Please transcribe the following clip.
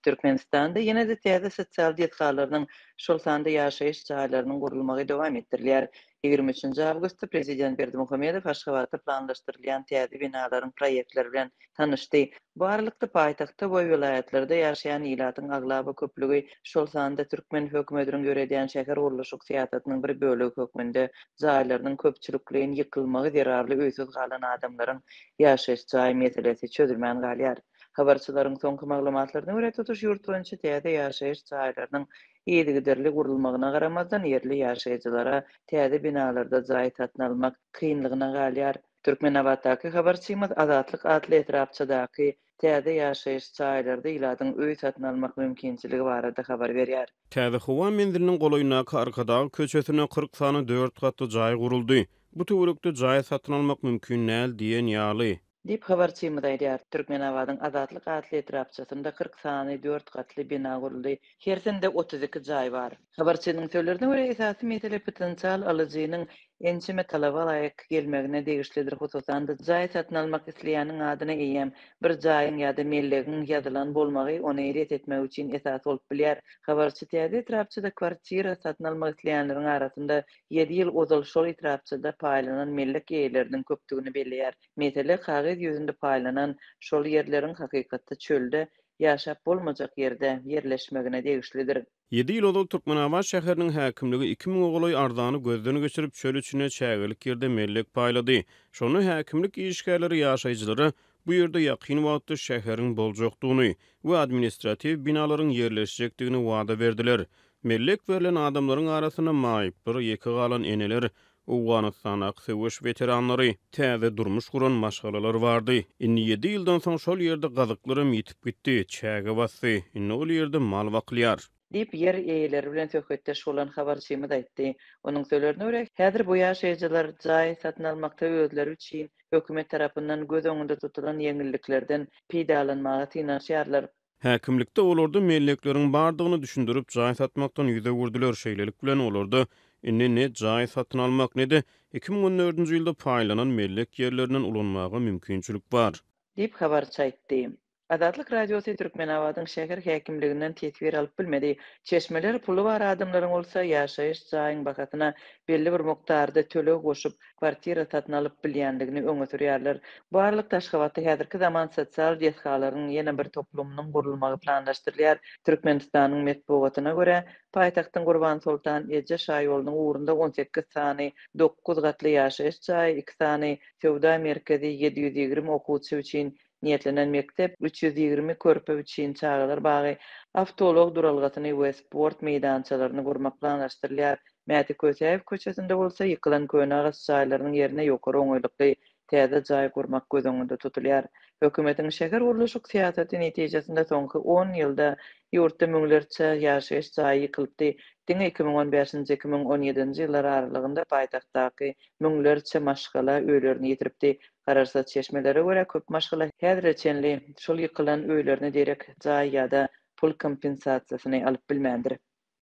Türkmenistanda ýene-de täze sosial diýetgalarynyň şol sanda ýaşaýyş jaýlarynyň gurulmagy dowam etdirilýär. 23 awgustda Prezident Berdimuhamedow Aşgabatda planlaşdyrylýan täze binalaryň proýektleri bilen tanyşdy. Barlykda paýtagtda we vilayatlarda ýaşaýan ýylatyň aglaby köplügi şol sanda türkmen hökümetiniň göredýän şäher uruluşyk syýasatynyň bir bölegi hökmünde jaýlarynyň köpçülikligiň ýykylmagy derarly öýsiz galan adamlaryň ýaşaýyş jaý meselesi çözülmän galýar. Habarçylaryň soňky maglumatlaryna görä tutuş ýurt boýunça täze ýaşaýyş jaýlarynyň ýedigiderli gurulmagyna garamazdan yerli ýaşaýjylara täze binalarda jaý satyn almak kynlygyna galýar. Türkmenawatdaky habarçymyz Azatlyk adly etrapçydaky täze ýaşaýyş jaýlarynda ýyladyň öý satyn almak mümkinçiligi barada habar berýär. Täze Howa mendiliniň golaýynaky arkadagy köçesine 40 sany 4 gatly jaý guruldy. Bu töwerekde jaý satyn almak mümkin näl diýen ýaly. Dip habarçymyz aýdýar. Türkmenawadyň Azatlyk adly etrapçysynda 40 sany 4 gatly bina guruldy. Hersinde 32 jaý bar. Habarçynyň sözlerine görä esasy mesele potensial alyjynyň ençime talaba laýyk gelmegine degişlidir. Hususan da jaý satyn almak isleýäniň adyna eýem bir jaýyň ýa-da mellegiň ýazylan bolmagy ony eret etmek üçin esas bolup bilýär. Habarçy täze etrapçyda kwartira satyn almak isleýänleriň arasynda 7 ýyl ozal şol etrapçyda paýlanan mellek ýerleriniň köpdigini belläýär. Mesele kagaz ýüzünde paýlanan şol ýerleriň hakykatda çölde ýaşap bolmajak ýerde ýerleşmegine degişlidir. 7 ýyl ozal Türkmenawat şäheriniň häkimligi 2000 ogulay ardany gözden geçirip çöl içine çägelik ýerde mellek paýlady. Şonu häkimlik işgärleri ýaşaýjylary bu ýerde ýakyn wagtda şäheriň boljokdugyny we administrativ binalaryň ýerleşjekdigini wada berdiler. Mellek verilen adamlaryň arasyna maýyp bir ýeki galan eneler, Owganystan'a söwüş veteranlary, täze durmuş guran maşgalalar bardy. 7 ýyldan soň şol ýerde gazyklarym ýitip gitdi, çäge bassy. Indi ol ýerde mal waklýar. Dip yer eýeleri bilen söhbetdeş bolan habarçymyz aýtdy. Onuň sözlerine görä, häzir bu ýaşaýjylar jaý satyn almakda özleri üçin hökümet tarapyndan göz öňünde tutulan ýeňilliklerden peýdalanmagy tynanşýarlar. Häkimlikde olurdy mellekleriň bardygyny düşündirip jaý satmakdan ýüze gurdular şeýlelik bilen olurdy. Indi ne jaý satyn almak ne de 2014-nji ýylda paýlanan mellek ýerlerinden ulanmagy mümkinçilik bar. Dip habarçy aýtdy. Azatlyk radiosy Türkmenawadyň şäher häkimliginden tesbir alyp bilmedi. Çeşmeler pulu bar adamlaryň bolsa ýaşaýyş jaýyň bakatyna belli bir mokdarda tölegi goşup kwartira satyn alyp bilýändigini öňe sürýärler. Barlyk Aşgabatda häzirki zaman sosial diýetgalaryň ýene bir toplumynyň gurulmagy planlaşdyrylýar. Türkmenistanyň medeniýetine görä, paýtagtyň Gurban Sultan Eje şaý ýolunyň ugrunda 18 sany 9 gatly ýaşaýyş jaý, 2 sany sowda merkezi 720 okuwçy üçin niýetlenen mektep, 320 körpe üçin çağlar bagy, awtolog duralgatyny we sport meýdançalaryny gurmak planlaşdyrylýar. Mäti Köseýew köçesinde bolsa ýykylan köne agas jaýlarynyň ýerine ýokary oňaýlykly täze jaý gurmak göz öňünde tutulýar. Hökümetiň şäher uruluşyk syýasaty netijesinde soňky 10 ýylda ýurtda müňlerçe ýaşaýyş jaý ýykylypdy. Diňe 2015-2017-nji ýyllar aralygynda paýtagtdaky müňlerçe maşgala öýlerini ýitiripdi. Gararsat çeşmelere görä köp maşgala häzir çenli şol ýykylan öýlerini derek jaý ýa-da pul kompensasiýasyny alyp bilmändir.